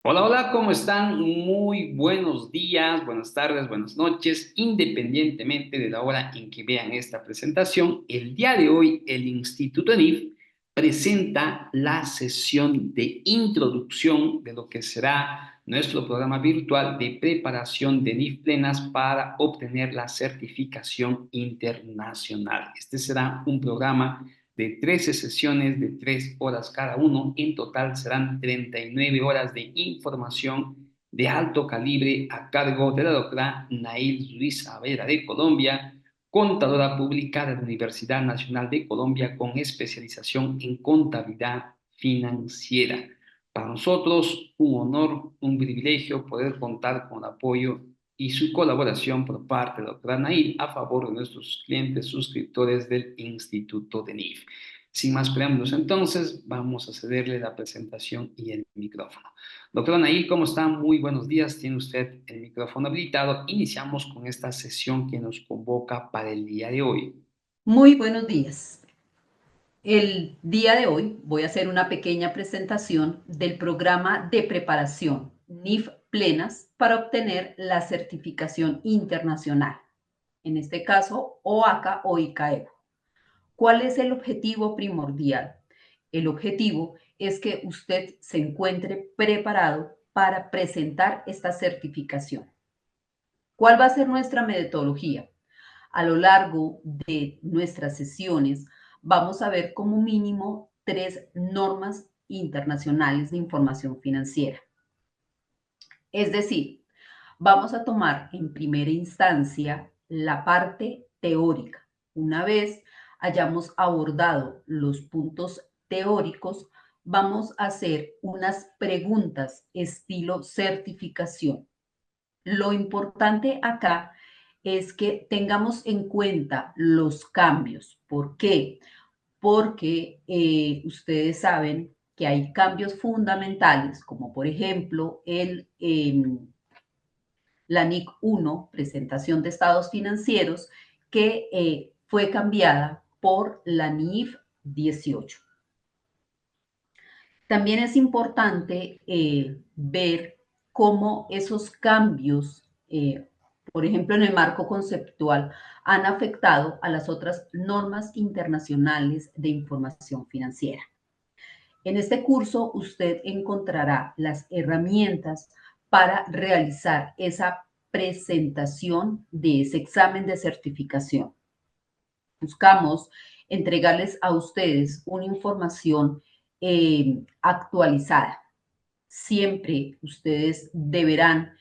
Hola, hola, ¿cómo están? Muy buenos días, buenas tardes, buenas noches, independientemente de la hora en que vean esta presentación. El día de hoy, el Instituto ENIF presenta la sesión de introducción de lo que será nuestro programa virtual de preparación de ENIF plenas para obtener la certificación internacional. Este será un programa de 13 sesiones de 3 horas cada uno. En total serán 39 horas de información de alto calibre a cargo de la doctora Nail Ruiz Saavedra de Colombia, contadora pública de la Universidad Nacional de Colombia con especialización en contabilidad financiera. Para nosotros, un honor, un privilegio poder contar con el apoyo y su colaboración por parte de la doctora Nail a favor de nuestros clientes suscriptores del Instituto de NIF. Sin más preámbulos, entonces, vamos a cederle la presentación y el micrófono. Doctora Nail, ¿cómo está? Muy buenos días. Tiene usted el micrófono habilitado. Iniciamos con esta sesión que nos convoca para el día de hoy. Muy buenos días. El día de hoy voy a hacer una pequeña presentación del programa de preparación NIF Plenas para obtener la certificación internacional, en este caso OACA o ICAEO. ¿Cuál es el objetivo primordial? El objetivo es que usted se encuentre preparado para presentar esta certificación. ¿Cuál va a ser nuestra metodología? A lo largo de nuestras sesiones vamos a ver como mínimo 3 normas internacionales de información financiera. Es decir, vamos a tomar en primera instancia la parte teórica. Una vez hayamos abordado los puntos teóricos, vamos a hacer unas preguntas estilo certificación. Lo importante acá es que tengamos en cuenta los cambios. ¿Por qué? Porque ustedes saben que hay cambios fundamentales, como por ejemplo la NIC 1, presentación de estados financieros, que fue cambiada por la NIF 18. También es importante ver cómo esos cambios, por ejemplo, en el marco conceptual, han afectado a las otras normas internacionales de información financiera. En este curso usted encontrará las herramientas para realizar esa presentación de ese examen de certificación. Buscamos entregarles a ustedes una información actualizada. Siempre ustedes deberán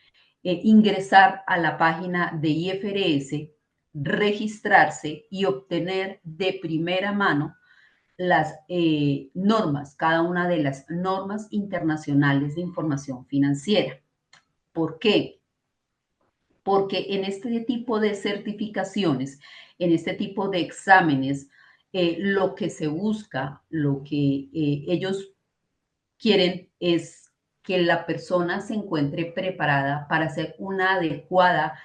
ingresar a la página de IFRS, registrarse y obtener de primera mano las normas, cada una de las normas internacionales de información financiera. ¿Por qué? Porque en este tipo de certificaciones, en este tipo de exámenes, lo que se busca, lo que ellos quieren es que la persona se encuentre preparada para hacer una adecuada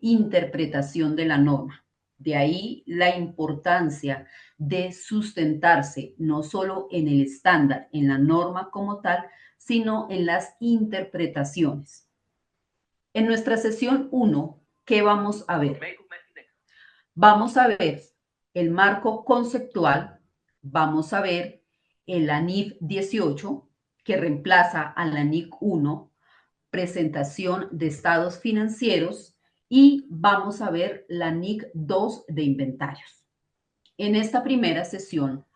interpretación de la norma. De ahí la importancia de sustentarse no solo en el estándar, en la norma como tal, sino en las interpretaciones. En nuestra sesión 1, ¿qué vamos a ver? Vamos a ver el marco conceptual, vamos a ver el ANIF 18, que reemplaza a la NIC 1, presentación de estados financieros, y vamos a ver la NIC 2 de inventarios. En esta primera sesión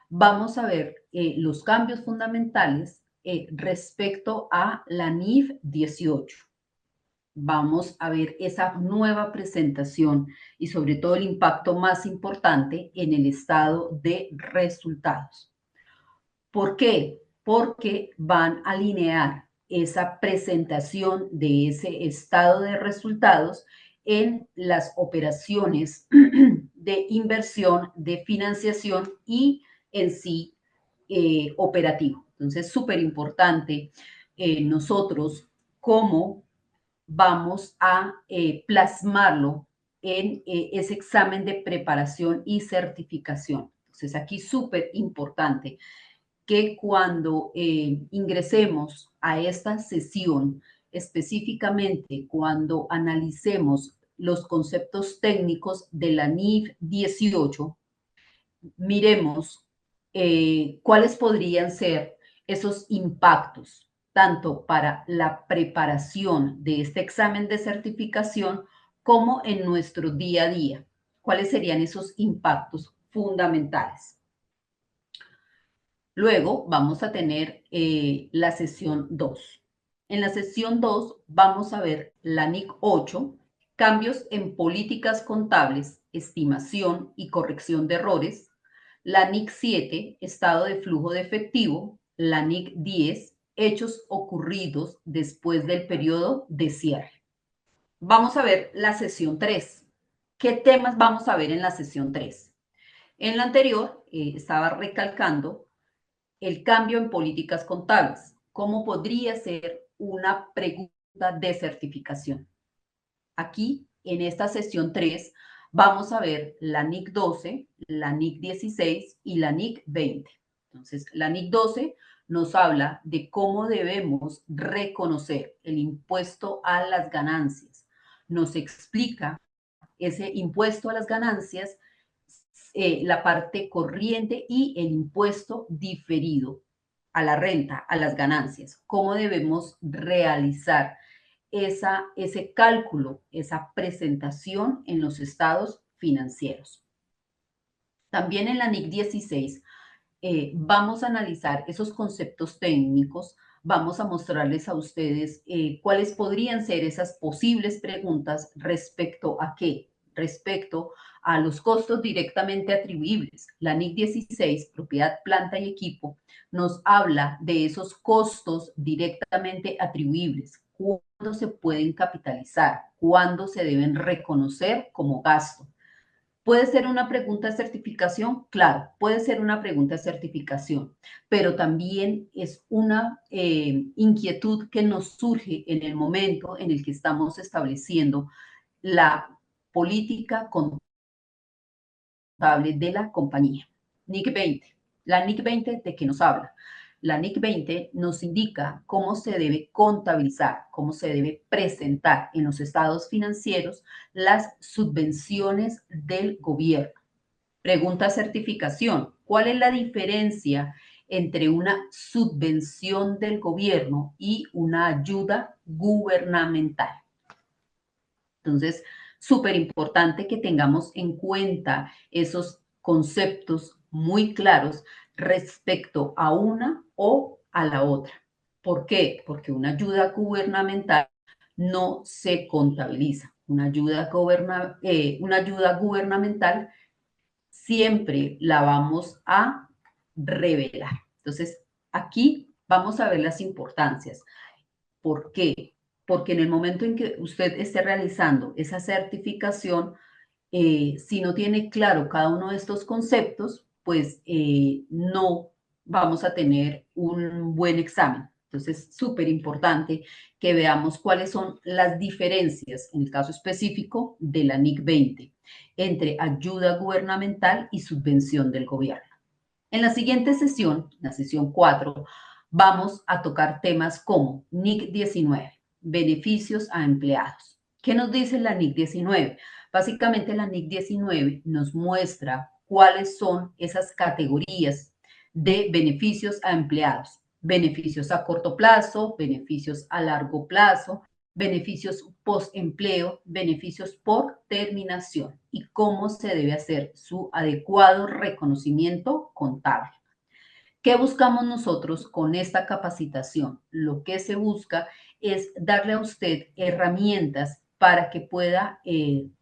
vamos a ver los cambios fundamentales respecto a la NIF 18. Vamos a ver esa nueva presentación y sobre todo el impacto más importante en el estado de resultados. ¿Por qué? Porque van a alinear esa presentación de ese estado de resultados en las operaciones de inversión, de financiación y en sí operativo. Entonces, súper importante nosotros cómo vamos a plasmarlo en ese examen de preparación y certificación. Entonces, aquí súper importante. que cuando ingresemos a esta sesión, específicamente cuando analicemos los conceptos técnicos de la NIF 18, miremos cuáles podrían ser esos impactos, tanto para la preparación de este examen de certificación como en nuestro día a día. ¿Cuáles serían esos impactos fundamentales? Luego vamos a tener la sesión 2. En la sesión 2 vamos a ver la NIC 8, cambios en políticas contables, estimación y corrección de errores. La NIC 7, estado de flujo de efectivo. La NIC 10, hechos ocurridos después del periodo de cierre. Vamos a ver la sesión 3. ¿Qué temas vamos a ver en la sesión 3? En la anterior estaba recalcando el cambio en políticas contables. ¿Cómo podría ser una pregunta de certificación? Aquí, en esta sesión 3, vamos a ver la NIC 12, la NIC 16 y la NIC 20. Entonces, la NIC 12 nos habla de cómo debemos reconocer el impuesto a las ganancias. Nos explica ese impuesto a las ganancias, la parte corriente y el impuesto diferido a la renta, a las ganancias. ¿Cómo debemos realizar ese cálculo, esa presentación en los estados financieros? También en la NIC 16 vamos a analizar esos conceptos técnicos, vamos a mostrarles a ustedes cuáles podrían ser esas posibles preguntas respecto a qué, respecto a los costos directamente atribuibles. La NIC 16, propiedad, planta y equipo, nos habla de esos costos directamente atribuibles, cuándo se pueden capitalizar, cuándo se deben reconocer como gasto. ¿Puede ser una pregunta de certificación? Claro, puede ser una pregunta de certificación, pero también es una inquietud que nos surge en el momento en el que estamos estableciendo la política contable de la compañía. NIC 20. La NIC 20, ¿de qué nos habla? La NIC 20 nos indica cómo se debe contabilizar, cómo se debe presentar en los estados financieros las subvenciones del gobierno. Pregunta certificación. ¿Cuál es la diferencia entre una subvención del gobierno y una ayuda gubernamental? Entonces, súper importante que tengamos en cuenta esos conceptos muy claros respecto a una o a la otra. ¿Por qué? Porque una ayuda gubernamental no se contabiliza. Una ayuda gubernamental siempre la vamos a revelar. Entonces, aquí vamos a ver las importancias. ¿Por qué? Porque en el momento en que usted esté realizando esa certificación, si no tiene claro cada uno de estos conceptos, pues no vamos a tener un buen examen. Entonces, súper importante que veamos cuáles son las diferencias, en el caso específico de la NIC 20, entre ayuda gubernamental y subvención del gobierno. En la siguiente sesión, la sesión 4, vamos a tocar temas como NIC 19, beneficios a empleados. ¿Qué nos dice la NIC 19? Básicamente la NIC 19 nos muestra cuáles son esas categorías de beneficios a empleados. Beneficios a corto plazo, beneficios a largo plazo, beneficios post-empleo, beneficios por terminación y cómo se debe hacer su adecuado reconocimiento contable. ¿Qué buscamos nosotros con esta capacitación? Lo que se busca es darle a usted herramientas para que pueda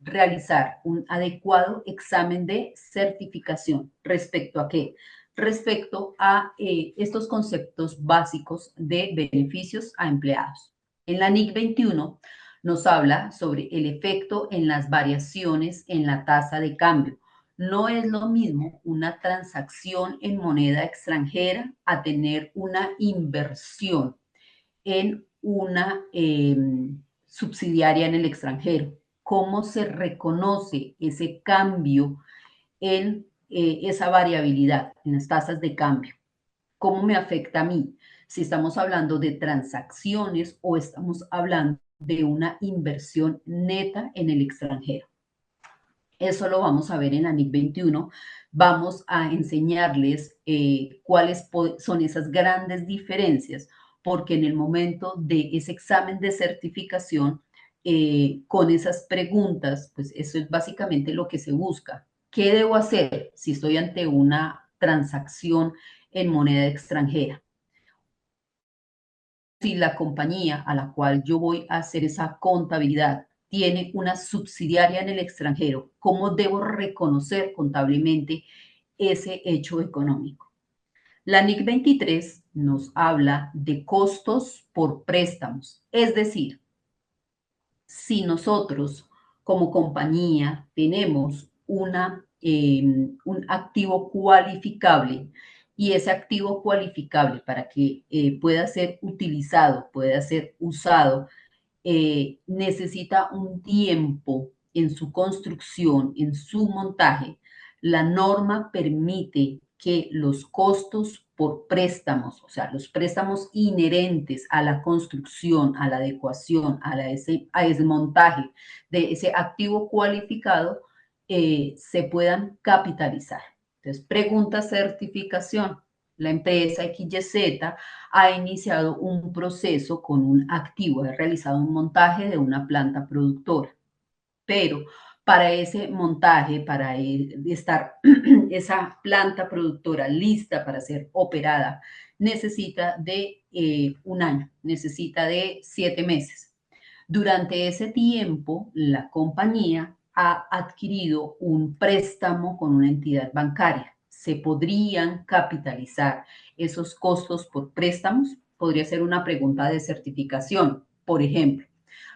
realizar un adecuado examen de certificación. ¿Respecto a qué? Respecto a estos conceptos básicos de beneficios a empleados. En la NIC 21 nos habla sobre el efecto en las variaciones en la tasa de cambio. No es lo mismo una transacción en moneda extranjera a tener una inversión en una subsidiaria en el extranjero. ¿Cómo se reconoce ese cambio en esa variabilidad, en las tasas de cambio? ¿Cómo me afecta a mí? Si estamos hablando de transacciones o estamos hablando de una inversión neta en el extranjero. Eso lo vamos a ver en la NIC 21. Vamos a enseñarles cuáles son esas grandes diferencias, porque en el momento de ese examen de certificación, con esas preguntas, pues eso es básicamente lo que se busca. ¿Qué debo hacer si estoy ante una transacción en moneda extranjera? Si la compañía a la cual yo voy a hacer esa contabilidad tiene una subsidiaria en el extranjero, ¿cómo debo reconocer contablemente ese hecho económico? La NIC 23 nos habla de costos por préstamos, es decir, si nosotros como compañía tenemos un activo cualificable y ese activo cualificable para que pueda ser utilizado, pueda ser usado, necesita un tiempo en su construcción, en su montaje, la norma permite que los costos por préstamos, o sea, los préstamos inherentes a la construcción, a la adecuación, a ese montaje de ese activo cualificado, se puedan capitalizar. Entonces, pregunta certificación. La empresa XYZ ha iniciado un proceso con un activo, ha realizado un montaje de una planta productora, pero para ese montaje, para estar esa planta productora lista para ser operada, necesita de un año, necesita de 7 meses. Durante ese tiempo, la compañía ha adquirido un préstamo con una entidad bancaria. ¿Se podrían capitalizar esos costos por préstamos? Podría ser una pregunta de certificación. Por ejemplo,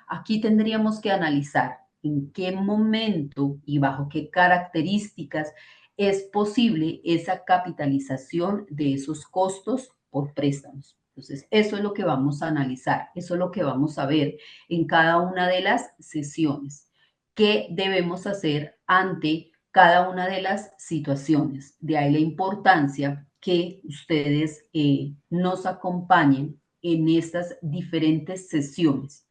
aquí tendríamos que analizar en qué momento y bajo qué características es posible esa capitalización de esos costos por préstamos. Entonces, eso es lo que vamos a analizar, eso es lo que vamos a ver en cada una de las sesiones. ¿Qué debemos hacer ante cada una de las situaciones? De ahí la importancia que ustedes nos acompañen en estas diferentes sesiones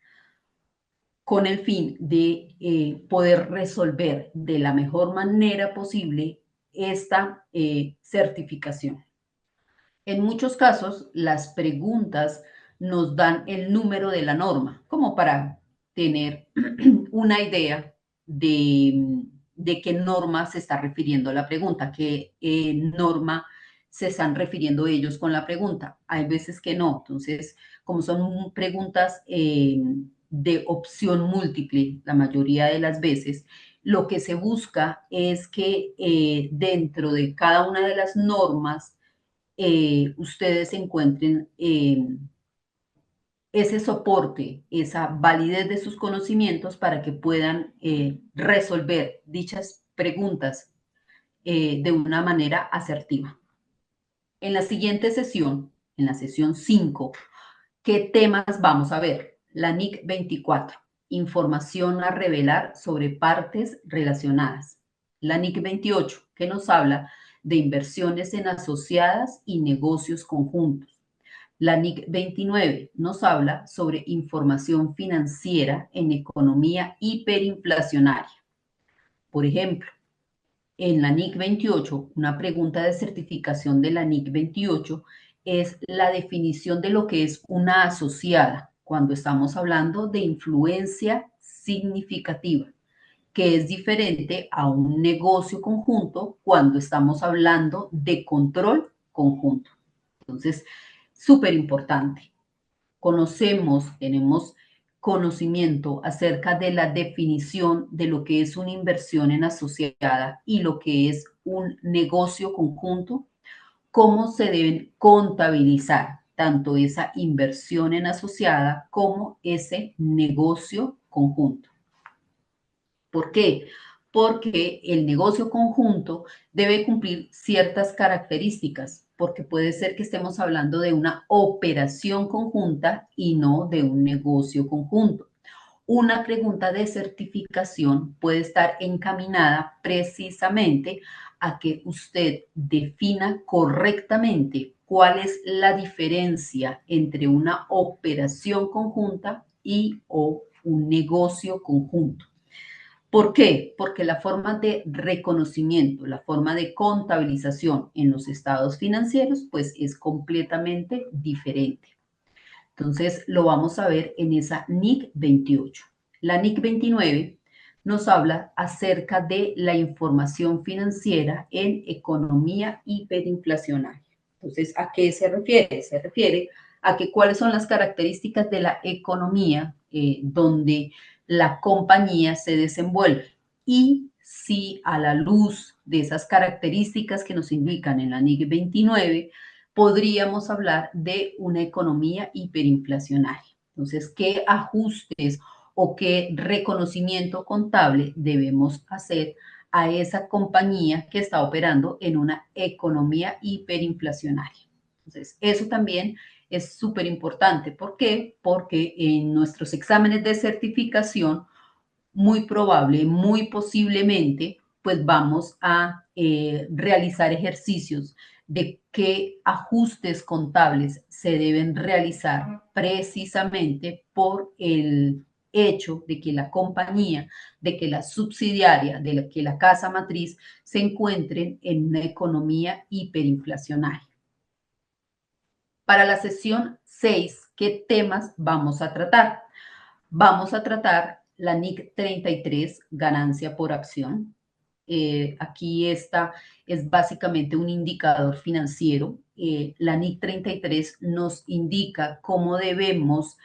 con el fin de poder resolver de la mejor manera posible esta certificación. En muchos casos, las preguntas nos dan el número de la norma, como para tener una idea de qué norma se está refiriendo la pregunta, qué norma se están refiriendo ellos con la pregunta. Hay veces que no. Entonces, como son preguntas de opción múltiple, la mayoría de las veces, lo que se busca es que dentro de cada una de las normas ustedes encuentren ese soporte, esa validez de sus conocimientos para que puedan resolver dichas preguntas de una manera asertiva. En la siguiente sesión, en la sesión 5, ¿qué temas vamos a ver? La NIC 24, información a revelar sobre partes relacionadas. La NIC 28, que nos habla de inversiones en asociadas y negocios conjuntos. La NIC 29 nos habla sobre información financiera en economía hiperinflacionaria. Por ejemplo, en la NIC 28, una pregunta de certificación de la NIC 28 es la definición de lo que es una asociada cuando estamos hablando de influencia significativa, que es diferente a un negocio conjunto cuando estamos hablando de control conjunto. Entonces, súper importante. Tenemos conocimiento acerca de la definición de lo que es una inversión en asociada y lo que es un negocio conjunto, cómo se deben contabilizar tanto esa inversión en asociada como ese negocio conjunto. ¿Por qué? Porque el negocio conjunto debe cumplir ciertas características, porque puede ser que estemos hablando de una operación conjunta y no de un negocio conjunto. Una pregunta de certificación puede estar encaminada precisamente a que usted defina correctamente cuál es la diferencia entre una operación conjunta y o un negocio conjunto. ¿Por qué? Porque la forma de reconocimiento, la forma de contabilización en los estados financieros, pues es completamente diferente. Entonces, lo vamos a ver en esa NIC 28. La NIC 29 nos habla acerca de la información financiera en economía hiperinflacionaria. Entonces, ¿a qué se refiere? Se refiere a que cuáles son las características de la economía donde la compañía se desenvuelve y si a la luz de esas características que nos indican en la NIC 29 podríamos hablar de una economía hiperinflacionaria. Entonces, ¿qué ajustes o qué reconocimiento contable debemos hacer a esa compañía que está operando en una economía hiperinflacionaria? Entonces, eso también es súper importante. ¿Por qué? Porque en nuestros exámenes de certificación, muy probable, muy posiblemente, pues vamos a realizar ejercicios de qué ajustes contables se deben realizar precisamente por el hecho de que la compañía, de que la subsidiaria, de que la casa matriz se encuentren en una economía hiperinflacionaria. Para la sesión 6, ¿qué temas vamos a tratar? Vamos a tratar la NIC 33, ganancia por acción. Aquí esta es básicamente un indicador financiero. La NIC 33 nos indica cómo debemos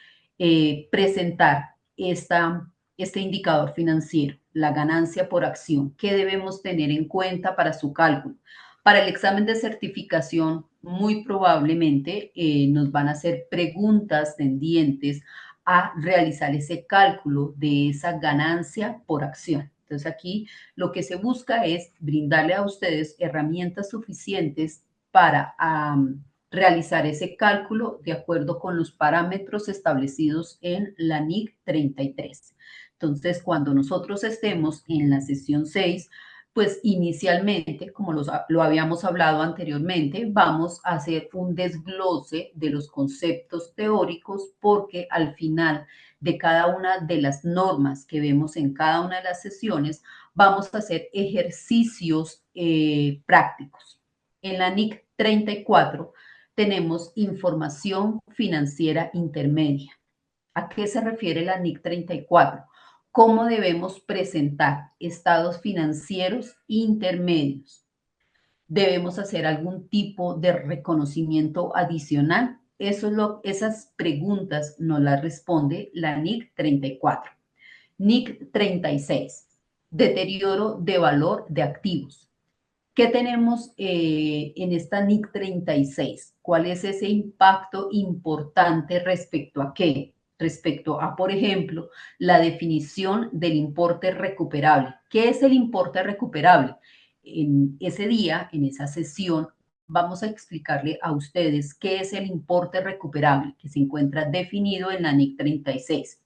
presentar este indicador financiero, la ganancia por acción. ¿Qué debemos tener en cuenta para su cálculo? Para el examen de certificación, muy probablemente nos van a hacer preguntas tendientes a realizar ese cálculo de esa ganancia por acción. Entonces aquí lo que se busca es brindarle a ustedes herramientas suficientes para realizar ese cálculo de acuerdo con los parámetros establecidos en la NIC 33. Entonces, cuando nosotros estemos en la sesión 6, pues inicialmente, como lo habíamos hablado anteriormente, vamos a hacer un desglose de los conceptos teóricos porque al final de cada una de las normas que vemos en cada una de las sesiones, vamos a hacer ejercicios prácticos. En la NIC 34 tenemos información financiera intermedia. ¿A qué se refiere la NIC 34? ¿Cómo debemos presentar estados financieros intermedios? ¿Debemos hacer algún tipo de reconocimiento adicional? Esas preguntas nos las responde la NIC 34. NIC 36, deterioro de valor de activos. ¿Qué tenemos en esta NIC 36? ¿Cuál es ese impacto importante respecto a qué? Respecto a, por ejemplo, la definición del importe recuperable. ¿Qué es el importe recuperable? En ese día, en esa sesión, vamos a explicarle a ustedes qué es el importe recuperable que se encuentra definido en la NIC 36.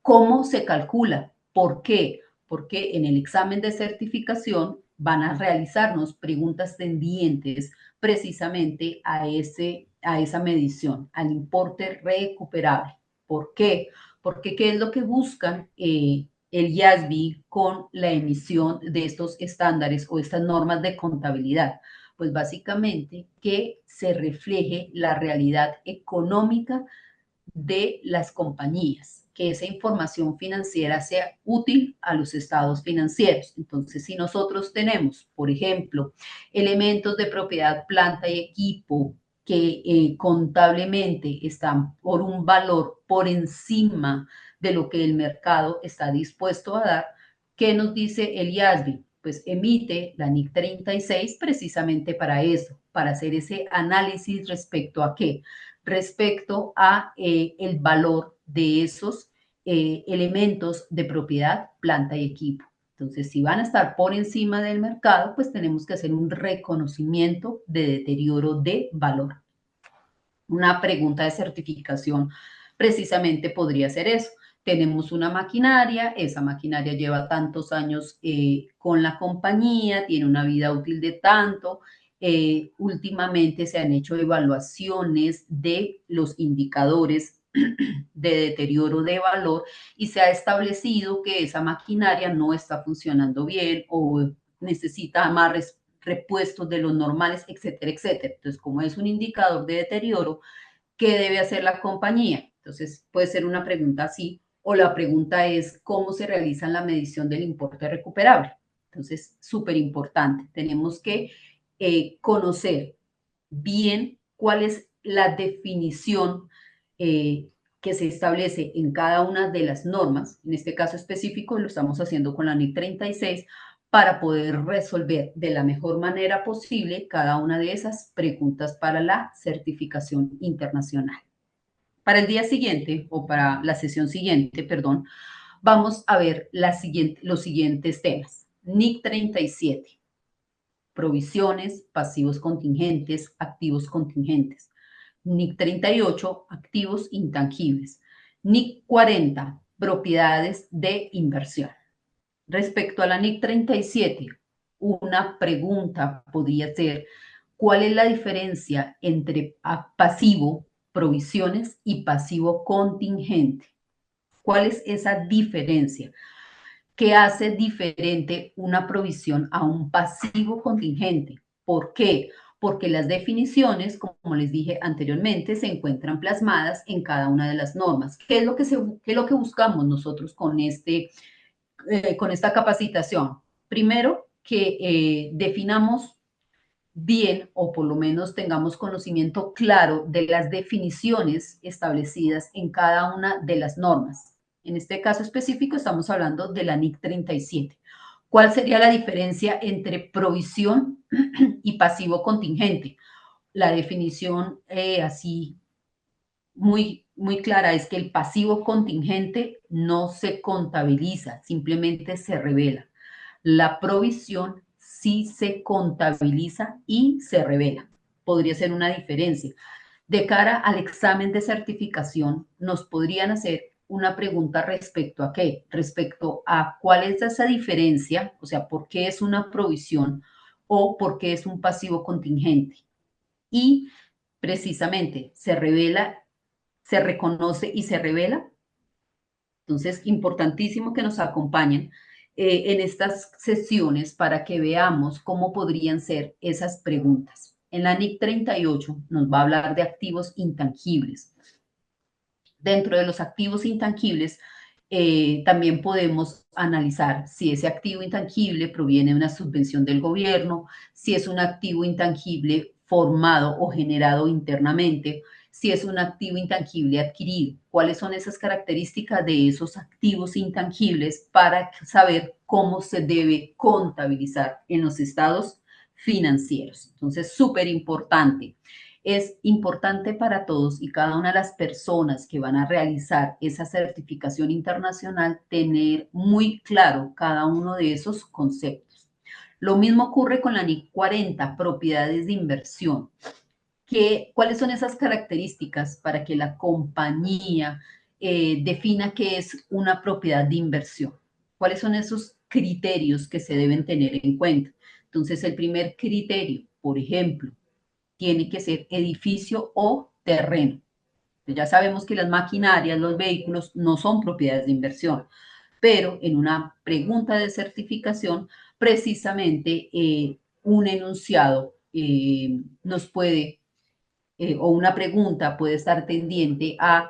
¿Cómo se calcula? ¿Por qué? Porque en el examen de certificación van a realizarnos preguntas tendientes precisamente a esa medición, al importe recuperable. ¿Por qué? Porque ¿qué es lo que buscan el IASB con la emisión de estos estándares o estas normas de contabilidad? Pues básicamente que se refleje la realidad económica de las compañías, que esa información financiera sea útil a los estados financieros. Entonces, si nosotros tenemos, por ejemplo, elementos de propiedad, planta y equipo que contablemente están por un valor por encima de lo que el mercado está dispuesto a dar, ¿qué nos dice el IASB? Pues emite la NIC 36 precisamente para eso, para hacer ese análisis respecto a qué, respecto a el valor de esos elementos de propiedad, planta y equipo. Entonces, si van a estar por encima del mercado, pues tenemos que hacer un reconocimiento de deterioro de valor. Una pregunta de certificación precisamente podría ser eso. Tenemos una maquinaria, esa maquinaria lleva tantos años con la compañía, tiene una vida útil de tanto, últimamente se han hecho evaluaciones de los indicadores de deterioro de valor y se ha establecido que esa maquinaria no está funcionando bien o necesita más repuestos de los normales, etcétera, etcétera. Entonces, como es un indicador de deterioro, ¿qué debe hacer la compañía? Entonces, puede ser una pregunta así, o la pregunta es, ¿cómo se realiza la medición del importe recuperable? Entonces, súper importante. Tenemos que conocer bien cuál es la definición que se establece en cada una de las normas. En este caso específico lo estamos haciendo con la NIC 36 para poder resolver de la mejor manera posible cada una de esas preguntas para la certificación internacional. Para el día siguiente, o para la sesión siguiente, perdón, vamos a ver los siguientes temas. NIC 37, provisiones, pasivos contingentes, activos contingentes. NIC 38, activos intangibles. NIC 40, propiedades de inversión. Respecto a la NIC 37, una pregunta podría ser, ¿cuál es la diferencia entre pasivo, provisiones, y pasivo contingente? ¿Cuál es esa diferencia? ¿Qué hace diferente una provisión a un pasivo contingente? ¿Por qué? Porque las definiciones, como les dije anteriormente, se encuentran plasmadas en cada una de las normas. ¿Qué es lo que buscamos nosotros con esta capacitación? Primero, que definamos bien o por lo menos tengamos conocimiento claro de las definiciones establecidas en cada una de las normas. En este caso específico estamos hablando de la NIC 37. ¿Cuál sería la diferencia entre provisión y pasivo contingente? La definición así muy clara es que el pasivo contingente no se contabiliza, simplemente se revela. La provisión sí se contabiliza y se revela. Podría ser una diferencia. De cara al examen de certificación, nos podrían hacer una pregunta respecto a qué, respecto a cuál es esa diferencia, o sea, por qué es una provisión o por qué es un pasivo contingente. Y precisamente se revela, se reconoce y se revela. Entonces, importantísimo que nos acompañen en estas sesiones para que veamos cómo podrían ser esas preguntas. En la NIC 38 nos va a hablar de activos intangibles. Dentro de los activos intangibles, también podemos analizar si ese activo intangible proviene de una subvención del gobierno, si es un activo intangible formado o generado internamente, si es un activo intangible adquirido, cuáles son esas características de esos activos intangibles para saber cómo se debe contabilizar en los estados financieros. Entonces, súper importante. Es importante para todos y cada una de las personas que van a realizar esa certificación internacional tener muy claro cada uno de esos conceptos. Lo mismo ocurre con la NIC 40, propiedades de inversión. ¿Cuáles son esas características para que la compañía defina qué es una propiedad de inversión? ¿Cuáles son esos criterios que se deben tener en cuenta? Entonces, el primer criterio, por ejemplo, tiene que ser edificio o terreno. Ya sabemos que las maquinarias, los vehículos no son propiedades de inversión, pero en una pregunta de certificación, precisamente un enunciado nos puede, o una pregunta puede estar tendiente a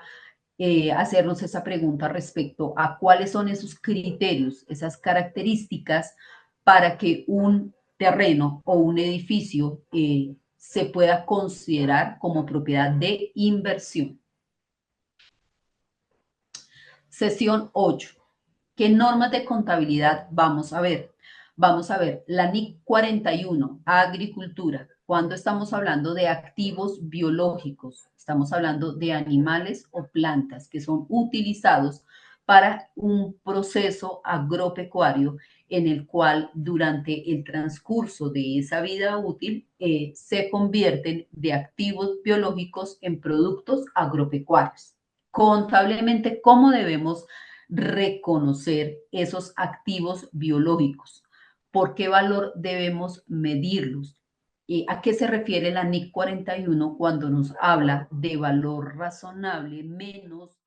hacernos esa pregunta respecto a cuáles son esos criterios, esas características para que un terreno o un edificio se pueda considerar como propiedad de inversión. Sesión 8. ¿Qué normas de contabilidad vamos a ver? Vamos a ver la NIC 41, agricultura. Cuando estamos hablando de activos biológicos, estamos hablando de animales o plantas que son utilizados para un proceso agropecuario en el cual durante el transcurso de esa vida útil se convierten de activos biológicos en productos agropecuarios. Contablemente, ¿cómo debemos reconocer esos activos biológicos? ¿Por qué valor debemos medirlos? ¿A qué se refiere la NIC 41 cuando nos habla de valor razonable menos